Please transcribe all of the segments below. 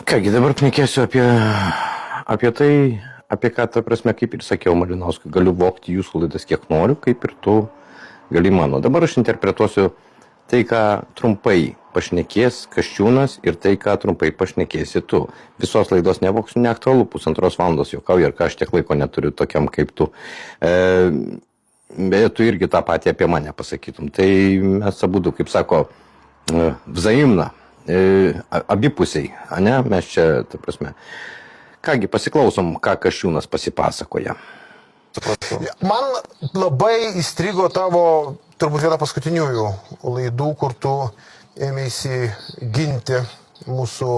Kągi, dabar šnekėsiu apie tai, apie ką, ta prasme, kaip ir sakiau Malinauskui, galiu vokti jūsų laidas kiek noriu, kaip ir tu gali mano. Dabar aš interpretuosiu tai, ką trumpai pašnekės Kasčiūnas ir tai, ką trumpai pašnekėsi tu. Visos laidos nevoksiu, neaktualu, 1,5 valandos juokauju ir ką aš tiek laiko neturiu tokiam kaip tu. Beje, tu irgi tą patį apie mane pasakytum. Tai mes abudu, kaip sako, vzaimna. Abipusiai, ne? Mes čia, ta prasme. Kągi, pasiklausom, ką Kasčiūnas pasipasakoja. Man labai įstrigo tavo, turbūt viena paskutiniųjų laidų, kur tu ėmėsi ginti mūsų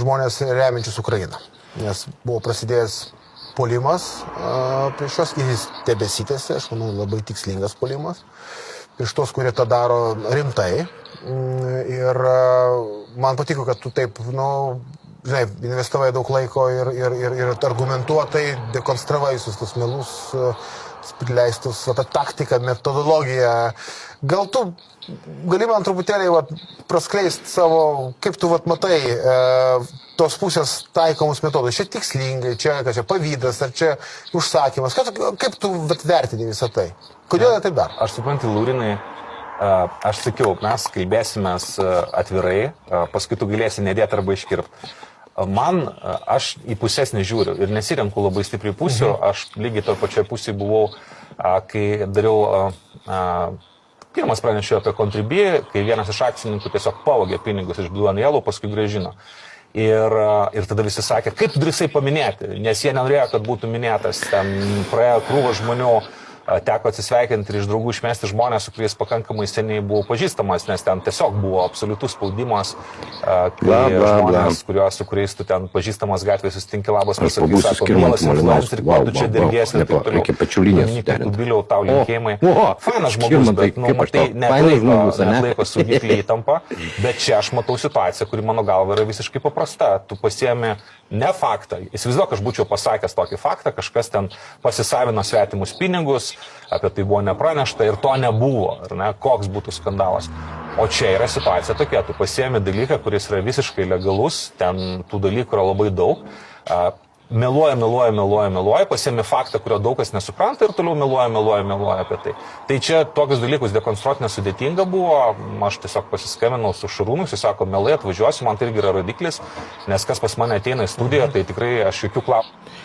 žmonės remiančius Ukrainą. Nes buvo prasidėjęs puolimas prieš juos, jis tebesitėsi, aš manau, labai tikslingas puolimas. Prieš tos, kurie tą daro rimtai. Ir man patiko, kad tu taip, žinai, investavai daug laiko ir argumentuotai dekonstravai visus tus melus, leistus, tą taktiką, metodologiją. Gal tu gali man truputėlį praskleisti savo, kaip tu matai, tos pusės taikomus metodus. Čia tikslingai, čia pavydas, ar čia užsakymas. Kaip tu vertini visą tai? Kodėl taip dar? Aš suprantu, Laurinai, aš sakiau, mes kalbėsimės atvirai, paskui tu galėsi nedėti arba iškirpti. Aš į pusės nežiūriu ir nesirenku labai stipriai pusių. Aš lygiai toj pačioj pusėje buvau, kai dariau, pirmas pranešiau apie Contribui, kai vienas iš akcininkų tiesiog pavogė pinigus iš Blue and Yellow, paskui grąžino. Ir tada visi sakė, kaip tu drįsai paminėti, nes jie nenorėjo, kad būtų minėtas. Ten praėjo krūva žmonių. Teko atsisveikinti ir iš draugų išmesti žmonės, su kuriais pakankamai seniai buvau pažįstamas, nes ten tiesiog buvo absoliutus spaudimas, žmonės, su kuriais tu ten pažįstamas gatvėje susitinki, labas pasakys, sako, mielas influencer, kuo tu čia dirgėsi ir taip toliau. Kubiliau, tau linkėjimai. Fainas žmogus, bet matai, netlaiko saugikliai įtampa, bet čia aš matau situaciją, kuri mano galva yra visiškai paprasta. Tu pasiemi ne faktą. Įsivaizduok, aš būčiau pasakęs tokį faktą, kažkas ten pasisavino svetimus pinigus, apie tai buvo nepranešta ir to nebuvo, ar ne, koks būtų skandalas. O čia yra situacija tokia, tu pasiemi dalyką, kuris yra visiškai legalus, ten tų dalykų yra labai daug, meluoja, pasiemi faktą, kurio daug kas nesupranta ir toliau meluoja apie tai. Tai čia tokius dalykus dekonstruoti nesudėtinga buvo, aš tiesiog pasiskambinau su Šarūnu, jis sako, mielai atvažiuosiu, man tai irgi yra rodiklis, nes kas pas mane ateina į studiją, tai tikrai aš jokių klausimų.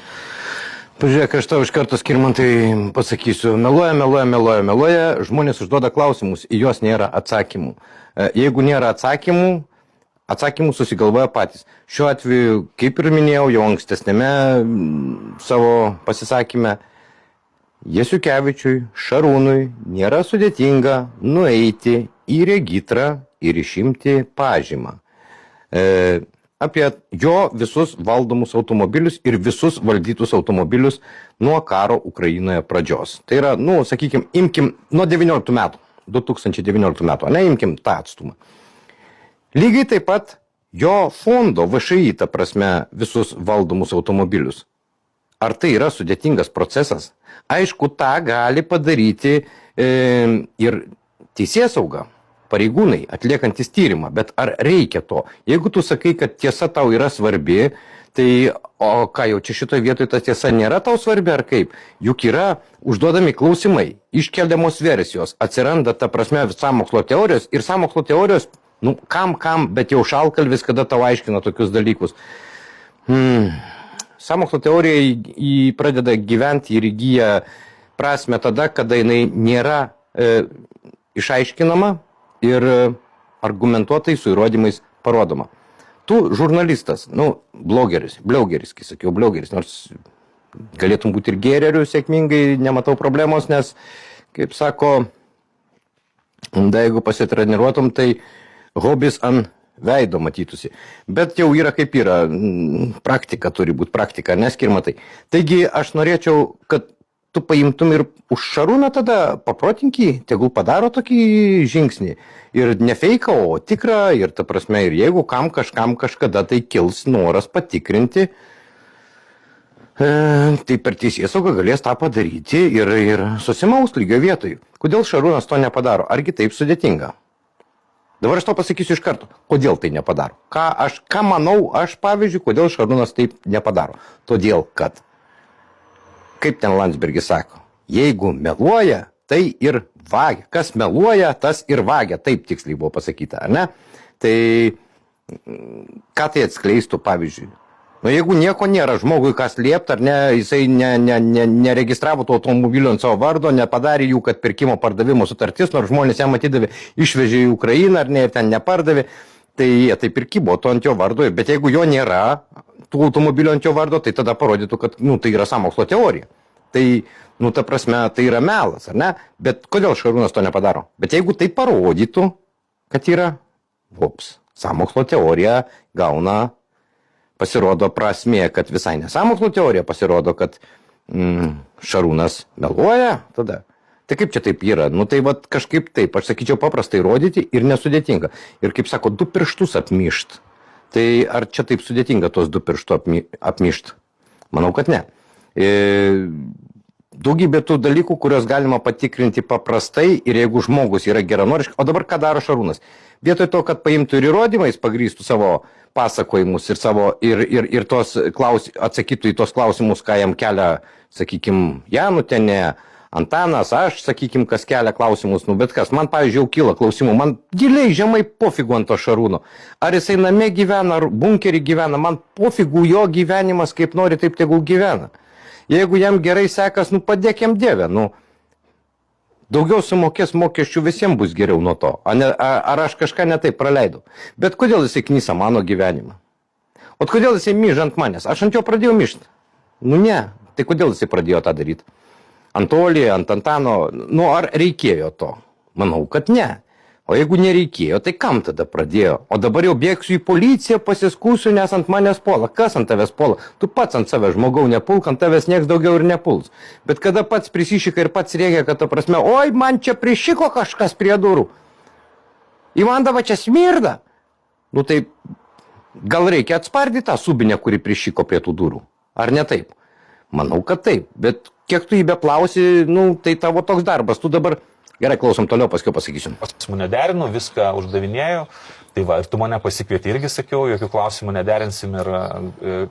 Pažiūrėk, aš tau iš karto Skirmantai pasakysiu, meluoja, žmonės užduoda klausimus, į juos nėra atsakymų. Jeigu nėra atsakymų, atsakymus susigalvoja patys. Šiuo atveju, kaip ir minėjau jau ankstesnėme savo pasisakyme, Jasiukevičiui, Šarūnui nėra sudėtinga nueiti į regitrą ir išimti pažymą. Apie jo visus valdomus automobilius ir visus valdytus automobilius nuo karo Ukrainoje pradžios. Tai yra, sakykime, imkim nuo 19 metų, 2019 metų, ne imkim tą atstumą. Lygiai taip pat jo fondo VŠI, ta prasme, visus valdomus automobilius. Ar tai yra sudėtingas procesas? Aišku, tą gali padaryti ir teisėsauga, pareigūnai, atliekantis tyrimą, bet ar reikia to? Jeigu tu sakai, kad tiesa tau yra svarbi, tai o ką jau čia šitoje vietoje ta tiesa nėra tau svarbi ar kaip? Juk yra užduodami klausimai, iškeliamos versijos, atsiranda ta prasme sąmokslo teorijos ir sąmokslo teorijos, kam, bet jau šalkalvis, kada tau aiškina tokius dalykus. Sąmokslo teorija pradeda gyventi ir įgyja prasme tada, kada jinai nėra išaiškinama ir argumentuotai su įrodymais parodoma. Tu žurnalistas, blogeris, kai sakiau, blogeris, nors galėtum būti ir gėreriu sėkmingai, nematau problemos, nes, kaip sako, jeigu pasitreniruotum, tai hobis ant veido matytųsi. Bet jau yra kaip yra, praktika turi būti praktika, neskirmatai. Taigi aš norėčiau, kad tu paimtum ir už Šarūną tada paprotinkį, tegul padaro tokį žingsnį. Ir ne feiką, o tikrą, ir ta prasme, ir jeigu kažkam kažkada tai kils noras patikrinti, tai per teisėsaugą galės tą padaryti ir susimaus lygio vietoj. Kodėl Šarūnas to nepadaro? Argi taip sudėtinga? Dabar aš to pasakysiu iš karto, kodėl tai nepadaro. Ką manau aš, pavyzdžiui, kodėl Šarūnas taip nepadaro. Todėl, kad, kaip ten Landsbergis sako, jeigu meluoja, tai ir vagia. Kas meluoja, tas ir vagia. Taip tiksliai buvo pasakyta, ar ne? Tai ką tai atskleistų, pavyzdžiui? Nu, jeigu nieko nėra, žmogui kas liepta, ar ne, jisai neregistravo to automobilio ant savo vardo, nepadarė jų, kad pirkimo pardavimo sutartis, nors žmonės jam atidavė, išvežė į Ukrainą, ar ne, ir ten nepardavė, tai jie taip ir kybo to ant jo vardo. Bet jeigu jo nėra, tų automobilių ant jo vardo, tai tada parodytų, kad, tai yra sąmokslo teorija. Tai, ta prasme, tai yra melas, ar ne? Bet kodėl Šarūnas to nepadaro? Bet jeigu tai parodytų, kad yra, sąmokslo teorija gauna, pasirodo prasmė, kad visai ne sąmokslo teorija, pasirodo, kad Šarūnas meluoja tada. Tai kaip čia taip yra? Tai vat kažkaip taip, aš sakyčiau, paprastai rodyti ir nesudėtinga. Ir kaip sako, 2 pirštus apmyšt. Tai ar čia taip sudėtinga tos 2 pirštų apmyšt? Manau, kad ne. Daugybė tų dalykų, kuriuos galima patikrinti paprastai ir jeigu žmogus yra geranoriškas. O dabar ką daro Šarūnas? Vietoj to, kad paimtų ir įrodymais pagrįstų savo pasakojimus ir atsakytų į tos klausimus, ką jam kelia, sakykime, Janutienė, Antanas, aš, sakykime, kas kelia klausimus, bet kas. Man, pavyzdžiui, jau kyla klausimų, man giliai žemai pofigu ant to Šarūno. Ar jisai name gyvena, ar bunkerį gyvena, man pofigu jo gyvenimas, kaip nori, taip tegul gyvena. Jeigu jam gerai sekas, padėk jam Dieve, daugiau sumokės mokesčių, visiems bus geriau nuo to. Ar aš kažką netaip praleidau? Bet kodėl jisai knysa mano gyvenimą? O kodėl jisai myža ant manęs? Aš ant jo pradėjau myžti. Ne. Tai kodėl jisai pradėjo tą daryti? Ant Olį, ant Antano, ar reikėjo to? Manau, kad ne. O jeigu nereikėjo, tai kam tada pradėjo? O dabar jau bėgsiu į policiją, pasiskūsiu, nes ant manęs puola. Kas ant tavęs puola? Tu pats ant savęs, žmogau, nepulk, ant tavęs nieks daugiau ir nepuls. Bet kada pats prisišika ir pats rėkia, kad ta prasme, oi, man čia prišiko kažkas prie durų. Įmandava čia smirda. Tai gal reikia atspardyti tą subinę, kuri prišiko prie tų durų. Ar ne taip? Manau, kad taip. Bet kiek tu jį beplausi, tai tavo toks darbas. Tu dabar... Gerai, klausom toliau, paskui pasakysiu. Aš nederinu, viską uždavinėjau, tai va, ir tu mane pasikvieti irgi sakiau, jokių klausimų nederinsim ir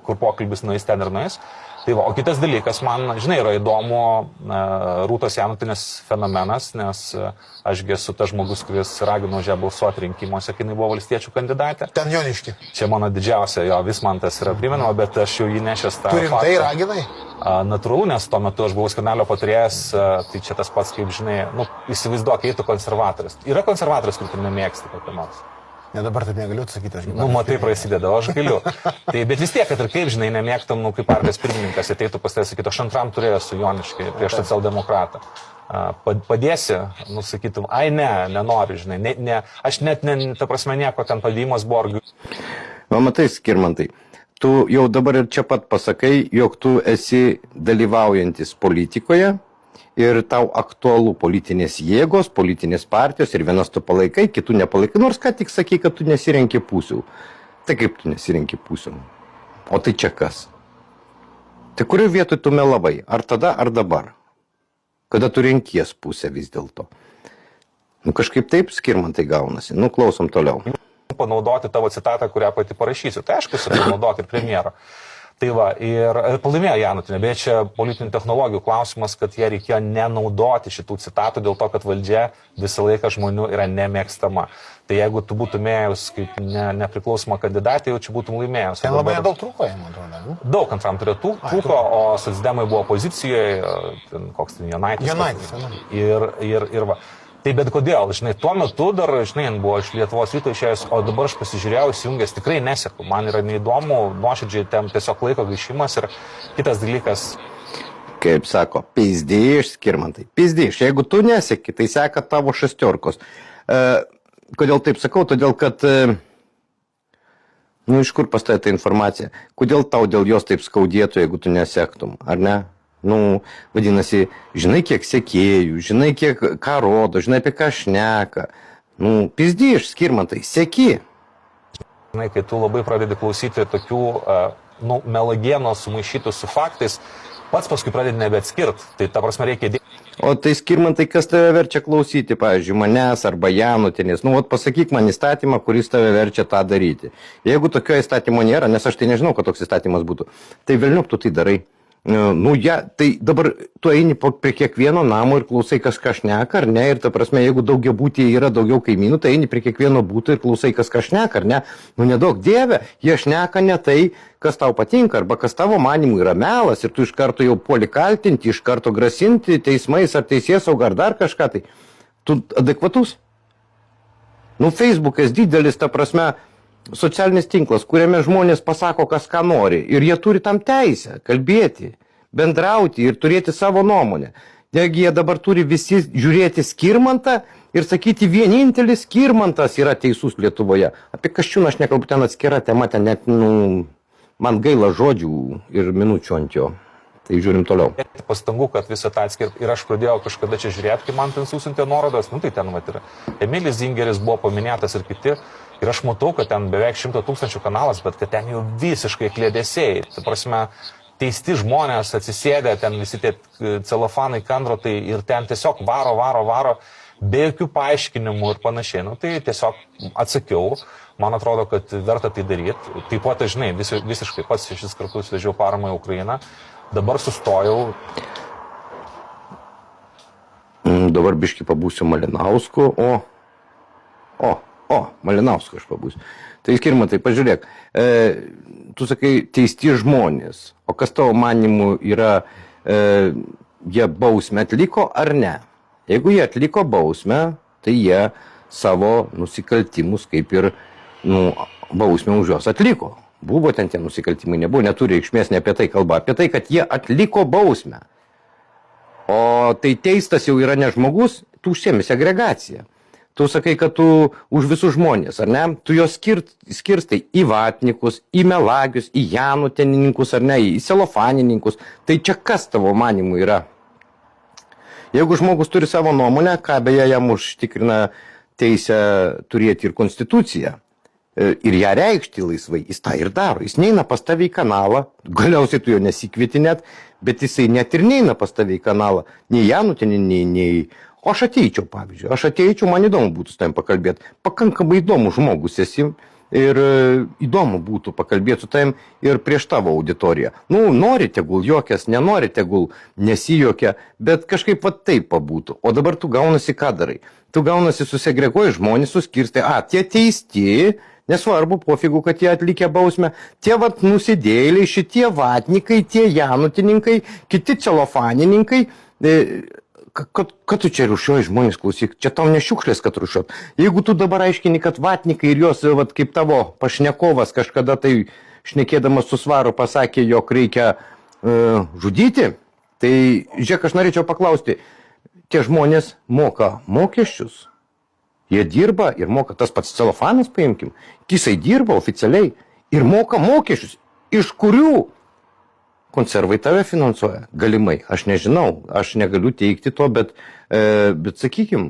kur pokalbis nueis ten ir nueis. Tai va, o kitas dalykas, man, žinai, yra įdomu Rūtos Janutienės fenomenas, nes ašgi esu tas žmogus, kuris ragino už ją balsuoti rinkimuose, kai jinai buvo valstiečių kandidatė. Ten Joniški. Čia mano didžiausia, jo, vis man tas yra primenama, bet aš jau jį nešęs tą faktą. Tai raginai? Natūralu, nes tuo metu aš buvau Skvernelio patarėjas, tai čia tas pats, kaip žinai, įsivaizduok, eitų konservatorius. Yra konservatorius, kur tu nemėgsti kokio nors. Ne, dabar taip negaliu atsakyti, aš galiu. Matai, prasideda, o aš galiu. Bet vis tiek, kad ir kaip, žinai, nemėgtam, kaip partijos pirmininkas ateitų pas tai sakyti, aš antram turėjau su Joniškai prieš socialdemokratą. Padėsi, sakytum, ai ne, nenoriu, žinai, aš net, ta prasme, nieko ten padėjimas borgių. Matai, Skirmantai, tu jau dabar ir čia pat pasakai, jog tu esi dalyvaujantis politikoje, ir tau aktualu politinės jėgos, politinės partijos ir vienas tu palaikai, kitų nepalaikai, nors ką tik sakai, kad tu nesirenki pusių. Tai kaip tu nesirenki pusių? O tai čia kas? Tai kuriuo vietoj tu melavai? Ar tada, ar dabar? Kada tu renkies pusę vis dėlto? Kažkaip taip, Skirmantai, gaunasi. Klausom toliau. Panaudoti tavo citatą, kurią pati parašysiu. Tai aišku, panaudoti ir premjerą. Tai va, ir pralaimėjo Janutienė, bet čia politinių technologijų klausimas, kad jie reikėjo nenaudoti šitų citatų dėl to, kad valdžia visą laiką žmonių yra nemėgstama. Tai jeigu tu būtum ėjus kaip nepriklausoma kandidatė, jau čia būtum laimėjus. Ten labai nedaug trūko, man atrodo. Daug antram trūko, o socdemai buvo opozicijoje, koks ten Jonaitis. Ir va. Tai bet kodėl, žinai, tuo metu dar, žinai, buvo iš Lietuvos ryto išėjęs, o dabar aš pasižiūrėjau, įsijungęs, tikrai neseku, man yra neįdomu, nuoširdžiai ten tiesiog laiko gaišimas ir kitas dalykas. Kaip sako, pizdyš, Skirmantai, pizdyš, jeigu tu neseki, tai seka tavo šestiorkos. Kodėl taip sakau, todėl kad, iš kur pas tai ta informacija, kodėl tau dėl jos taip skaudėtų, jeigu tu nesektum, ar ne? Vadinasi, žinai, kiek sekėjų, žinai, ką rodo, žinai, apie ką šneka. Pizdyš, Skirmantai, seki. Žinai, kai tu labai pradedi klausyti tokių melagienos sumaišytų su faktais, pats paskui pradedi nebeatskirt. Tai ta prasme reikia O tai Skirmantai, kas tave verčia klausyti, pavyzdžiui, manęs arba Janutienės, nu, vat pasakyk man įstatymą, kuris tave verčia tą daryti. Jeigu tokio įstatymo nėra, nes aš tai nežinau, kad toks įstatymas būtų, tai velniuk tu tai darai. Nu, ja, tai dabar tu eini prie kiekvieno namo ir klausai kažką šneka, ar ne, ir ta prasme, jeigu daugiabutyje yra daugiau kaimynų, tai eini prie kiekvieno būtų ir klausai kažką šneka, ar ne, nu, nedaug dieve, jie šneka ne tai, kas tau patinka, arba kas tavo manimų yra melas, ir tu iš karto jau puoli kaltinti, iš karto grasinti teismais ar teisėsauga ar dar kažką, tai tu adekvatus. Nu, Facebookas didelis, ta prasme, socialinis tinklas, kuriame žmonės pasako, kas ką nori. Ir jie turi tam teisę kalbėti, bendrauti ir turėti savo nuomonę. Negi jie dabar turi visi žiūrėti Skirmantą ir sakyti, vienintelis Skirmantas yra teisus Lietuvoje. Apie Kasčiūną aš nekalbu, ten atskira tema, ten net, nu, man gaila žodžių ir minučių ant jo. Tai žiūrim toliau. Pastangų, kad visą tą atskirti. Ir aš pradėjau kažkada čia žiūrėti, kai man ten susintė nuorodas, nu tai ten vat yra. Emilis Zingeris buvo paminėtas ir kiti. Ir aš matau, kad ten beveik 100 000 kanalas, bet kad ten jau visiškai klėdėsiai. Tai prasme, teisti žmonės atsisėdė, ten visi tie celofanai, kandrotai ir ten tiesiog varo, be jokių paaiškinimų ir panašiai. Nu tai tiesiog atsakiau. Man atrodo, kad verta tai daryti. Taip pat, žinai, visiškai pats 6 kartus vežiau paramą į Ukrainą. Dabar sustojau. Dabar biški pabūsiu Malinausku, Malinausku aš pabūsiu. Tai Skirmantai, pažiūrėk, tu sakai teisti žmonės, o kas tavo manimų yra, jie bausmę atliko ar ne? Jeigu jie atliko bausmę, tai jie savo nusikaltimus kaip ir, nu, bausmę už juos atliko. Buvo ten tie nusikaltimai, nebuvo, neturi reikšmės, ne apie tai kalba, apie tai, kad jie atliko bausmę. O tai teistas jau yra ne žmogus, tu užsiemi segregaciją. Tu sakai, kad tu už visus žmonės, ar ne? Tu juos skirstai į vatnikus, į melagius, į janutenininkus, ar ne, į celofanininkus. Tai čia kas tavo manimų yra? Jeigu žmogus turi savo nuomonę, ką beje jam užtikrina teisę turėti ir konstituciją, ir ją reikšti laisvai, jis tą ir daro. Jis neina pas tave į kanalą, galiausiai tu jo nesikvieti net, bet jisai net ir neina pas tave į kanalą, nei Janutinį, nei... O aš ateičiau, pavyzdžiui, man įdomu būtų su tavim pakalbėti. Pakankamai įdomus žmogus esi ir įdomu būtų pakalbėti su tavim ir prieš tavo auditoriją. Nu, nori tegul juokias, nenori tegul nesijuokia, bet kažkaip va taip pabūtų. O dabar tu gaunasi ką darai? Tu gaunasi susegreguoji žmonės, suskirstai, tie teisti, nesvarbu, pofigu, kad jie atlikę bausmę, tie vat nusidėliai, šitie vatnikai, tie janutininkai, kiti celofanininkai, kad tu čia rušioji žmonės, klausyk, čia tau nešiukšlės, kad rušiot. Jeigu tu dabar aiškini, kad vatnikai ir jos, vat, kaip tavo pašnekovas kažkada tai šnekėdamas su Svaru pasakė, jog reikia žudyti, tai žiūrėk, aš norėčiau paklausti, tie žmonės moka mokesčius, jie dirba ir moka, tas pats celofanas paimkim, jisai dirba oficialiai ir moka mokesčius, iš kurių konservai tave finansuoja, galimai, aš nežinau, aš negaliu teikti to, bet sakykim,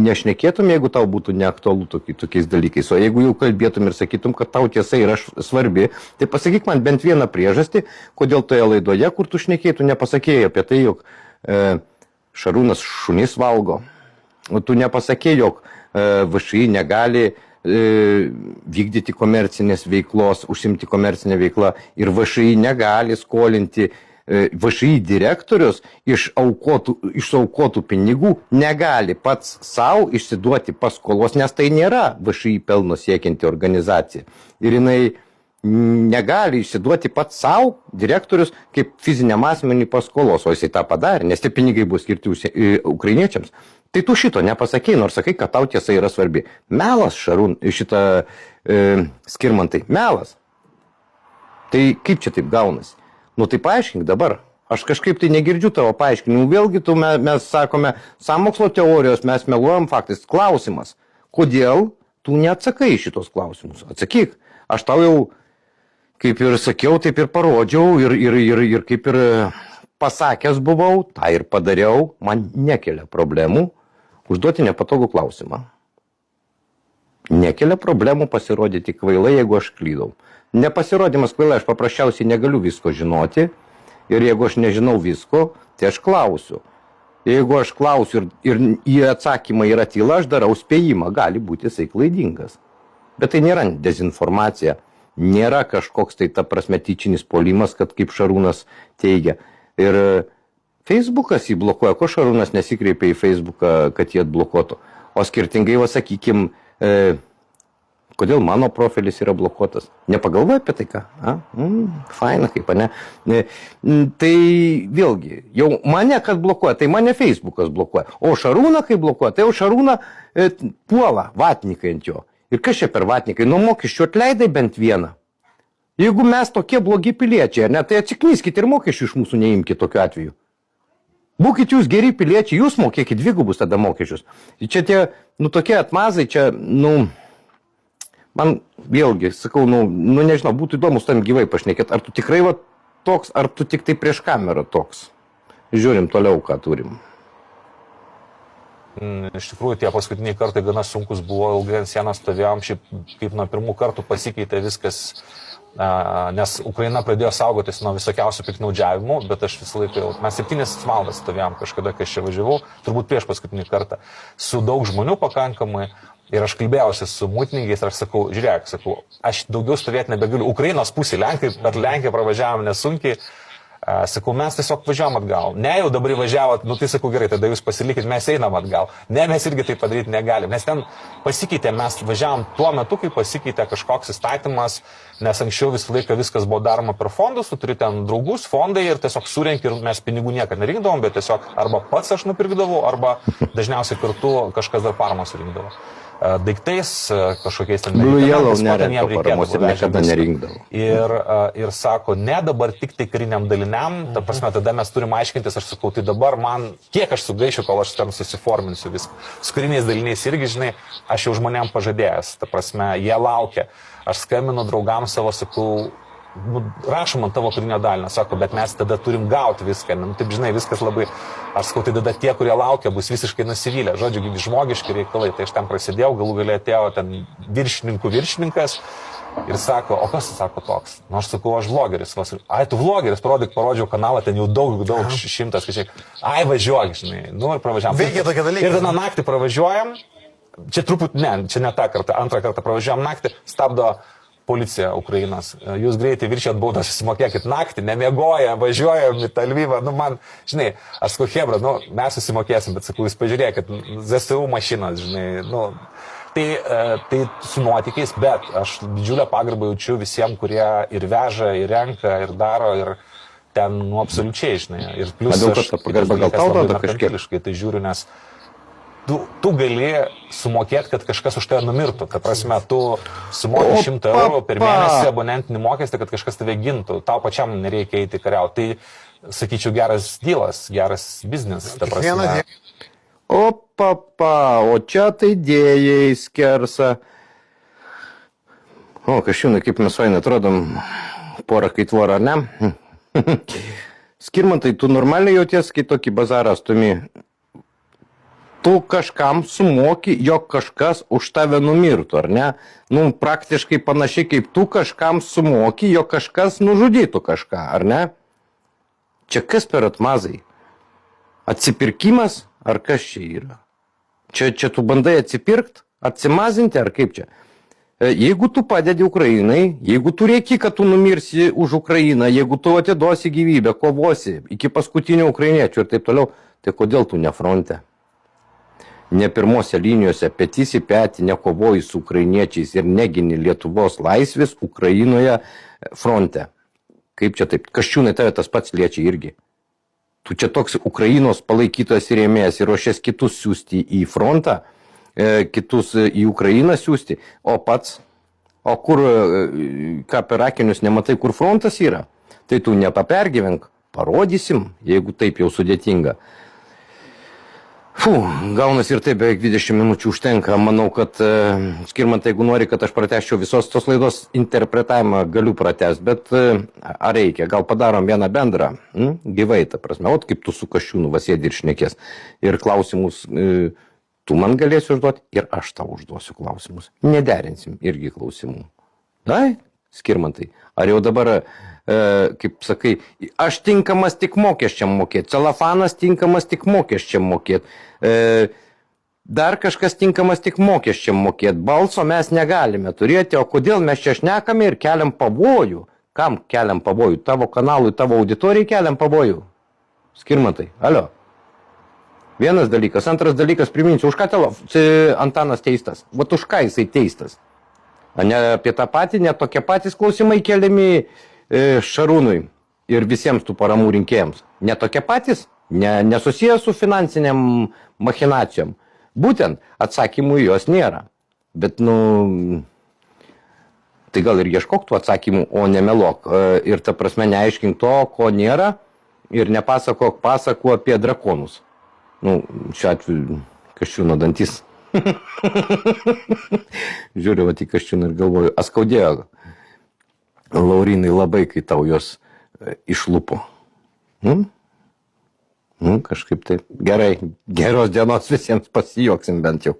nešnekėtum, jeigu tau būtų neaktualu tokiais dalykais, o jeigu jau kalbėtum ir sakytum, kad tau tiesa yra svarbi, tai pasakyk man bent vieną priežastį, kodėl toje laidoje, kur tu šnekėjai, tu nepasakėjai apie tai, jog Šarūnas šunis valgo, o tu nepasakėjai, jog VŠI negali vykdyti komercinės veiklos, užsimti komercinę veiklą ir VŠI negali skolinti. VŠI direktorius iš aukotų pinigų negali pats savo išsiduoti paskolos, nes tai nėra VŠI pelno siekianti organizacija. Ir jinai negali išsiduoti pats savo direktorius kaip fiziniam asmeniui paskolos, o jisai tą padarė, nes tie pinigai bus skirti ukrainiečiams. Tai tu šito nepasakei, nors sakai, kad tau tiesa yra svarbi. Melas, Skirmantai, melas. Tai kaip čia taip gaunasi? Nu tai paaiškink dabar. Aš kažkaip tai negirdžiu tavo paaiškinimų. Vėlgi mes sakome, sąmokslo teorijos, mes meluojam faktais. Klausimas, kodėl tu neatsakai šitos klausimus? Atsakyk. Aš tau jau, kaip ir sakiau, taip ir parodžiau ir kaip ir pasakęs buvau, tą ir padariau, man nekelia problemų užduoti nepatogų klausimą. Nekelia problemų pasirodyti kvailai, jeigu aš klydau. Nepasirodymas kvailai, aš paprasčiausiai negaliu visko žinoti Ir jeigu aš nežinau visko, tai aš klausiu. Jeigu aš klausiu ir į atsakymą yra tyla, aš darau spėjimą, gali būti jisai klaidingas. Bet tai nėra dezinformacija, nėra kažkoks tai ta prasme tyčinis puolimas, kad kaip Šarūnas teigia. Ir Facebookas jį blokuoja, ko Šarūnas nesikreipia į Facebooką, kad jį atblokuotų. O skirtingai, sakykim, kodėl mano profilis yra blokuotas? Nepagalvoja apie tai, ką? Faina, kaip, ne? Tai vėlgi, jau mane kad blokuoja, tai mane Facebookas blokuoja. O Šarūną kai blokuoja, tai jau Šarūną puola vatnikai ant jo. Ir kas čia per vatnikai? Nuo mokesčių atleidai bent vieną. Jeigu mes tokie blogi piliečiai, ne, tai atsiknyskit ir mokesčių iš mūsų neimkit tokiu atveju. Būkit jūs geri piliečiai, jūs mokėkit dvigubus tada mokesčius. Čia tie, tokie atmazai, čia, man vėlgi, sakau, nežinau, būtų įdomu su tam gyvai pašnekėti, ar tu tikrai toks, ar tu tik tai prieš kamerą toks. Žiūrim toliau, ką turim. Iš tikrųjų, tie paskutiniai kartai gana sunkus buvo, ilgai ant sienos stovėjom, šiaip kaip nuo pirmų kartų pasikeitė viskas, nes Ukraina pradėjo saugotis nuo visokiausių piknaudžiavimų, bet aš visą laiką, mes 7 valandas stovėjom kažkada, kai aš čia važiavau, turbūt prieš paskutinį kartą, su daug žmonių pakankamai. Ir aš kalbėjausi su mūtininkais ir aš sakau, žiūrėk, aš daugiau stovėti nebegaliu. Ukrainos pusė, per Lenkiją pravažiavom nesunkiai. Sakau, mes tiesiog važiavom atgal. Ne, jau dabar važiavot, tai sakau, gerai, tada jūs pasilikit, mes einam atgal. Ne, mes irgi tai padaryti negalim. Nes ten pasikeitė, mes važiavom tuo metu, kai pasikeitė kažkoks įstatymas, nes anksčiau visą laiką viskas buvo daroma per fondus, tu turi ten draugus, fondai ir tiesiog surenki ir mes pinigų niekada nerinkdavom, bet tiesiog arba pats aš nupirkdavau, arba dažniausiai kartu kažkas dar paramą surinkdavo. Daiktais, kažkokiais ten paramos ir niekada nerinkdavo. Ir sako, ne dabar tik tai kariniam daliniam, ta prasme, tada mes turim aiškintis, aš sakau, tai dabar man, kiek aš sugaišiu, kol aš ten susiforminsiu viską. Su kariniais daliniais irgi, žinai, aš jau žmonėm pažadėjęs, ta prasme, jie laukia. Aš skambinu draugams savo, sakau, rašom ant tavo karinio dalinio, sako, bet mes tada turim gauti viską. Taip, žinai, viskas labai, aš sakau, tai tada tie, kurie laukia, bus visiškai nusivylę. Žodžiu, žmogiški reikalai. Tai aš ten prasidėjau, galų gale atėjo ten viršininkas ir sako, o kas sako toks? Aš sakau, aš vlogeris. Ai, tu vlogeris, parodžiau kanalą, ten jau daug, 100 kažkiek. Ai, važiuok, žinai. Ir pravažiavam. Veikia tokie dalykai. Ir tada naktį pravažiuojam. Čia truputį, čia ne tą kartą, antrą kartą pravažiuojam naktį, stabdo policija Ukrainos. Jūs greitai viršijot baudą, susimokėkit naktį, nemiegoja, važiuojam į tą Lvivą. Man, žinai, aš sakau, hebra, mes susimokėsim, bet sakau, jūs pažiūrėkit, ZSU mašinas, žinai, tai su nuotykiais, bet aš didžiulę pagarbą jaučiu visiems, kurie ir veža, ir renka, ir daro, ir ten, absoliučiai, žinai. Ir plius aš tai žiūriu, nes tu gali sumokėti, kad kažkas už tave numirtų. Ta prasme, tu sumoki 100 eurų per mėnesį abonentinį mokestį, kad kažkas tave gintų. Tau pačiam nereikia eiti kariauti. Tai, sakyčiau, geras dealas, geras biznis. Ta prasme. O čia tai dėjai skersa. Kažinai, kaip mes vainai atrodom, porą kaip tvorą, ne? Skirmantai, tu normaliai jauties, kai tokį bazarą stumi? Tu kažkam sumoki, jog kažkas už tave numirtų, ar ne? Praktiškai panašiai kaip tu kažkam sumoki, jog kažkas nužudytų kažką, ar ne? Čia kas per atmazai? Atsipirkimas, ar kas čia yra? Čia tu bandai atsipirkt, atsimazinti, ar kaip čia? Jeigu tu padedi Ukrainai, jeigu tu reikia, kad tu numirsi už Ukrainą, jeigu tu atiduosi gyvybę, kovosi iki paskutinio ukrainiečių ir taip toliau, tai kodėl tu ne fronte? Ne pirmose linijose, petys į petį, nekovoji su ukrainiečiais ir negini Lietuvos laisvės Ukrainoje fronte. Kaip čia taip? Kasčiūnai tave tas pats liečia irgi. Tu čia toks Ukrainos palaikytojas ir rėmėjas ir ruošies kitus siūsti į frontą, kitus į Ukrainą siūsti, o pats, kur, ką per akinius nematai, kur frontas yra, tai tu nepapergyvenk, parodysim, jeigu taip jau sudėtinga. Gaunas ir taip beveik 20 minučių užtenka. Manau, kad Skirmantai, jeigu nori, kad aš pratęsčiau visos tos laidos interpretavimą, galiu pratęsti, bet ar reikia? Gal padarom vieną bendrą, gyvai, ta prasme, kaip tu su Kasčiūnu sėdi ir šnekės. Ir klausimus tu man galėsi užduoti ir aš tau užduosiu klausimus. Nederinsim irgi klausimų. Skirmantai. Ar jau dabar, kaip sakai, aš tinkamas tik mokesčiam mokėti, celofanas tinkamas tik mokesčiam mokėti, dar kažkas tinkamas tik mokesčiam mokėti, balso mes negalime turėti, o kodėl mes čia šnekame ir keliam pavojų? Kam keliam pavojų? Tavo kanalui, tavo auditorijai keliam pavojų? Skirmantai, alio. Vienas dalykas. Antras dalykas, priminsiu, už ką Antanas teistas? Vat už ką jisai teistas? A ne apie tą patį, ne tokie patys klausimai keliami Šarūnui ir visiems tų paramų rinkėjams. Ne tokie patys? Nesusijęs su finansiniam machinacijom. Būtent atsakymų jos nėra. Bet, tai gal ir ieškok tų atsakymų, o nemelok. Ir ta prasme neaiškink to, ko nėra ir nepasakok pasakų apie drakonus. Šiuo atveju Kasčiūno dantis. Žiūriu, į Kasčiūną ir galvoju, skaudėjo Laurinai labai, kai tau jos išlupo. Kažkaip taip. Gerai, geros dienos visiems, pasijuoksim bent jau.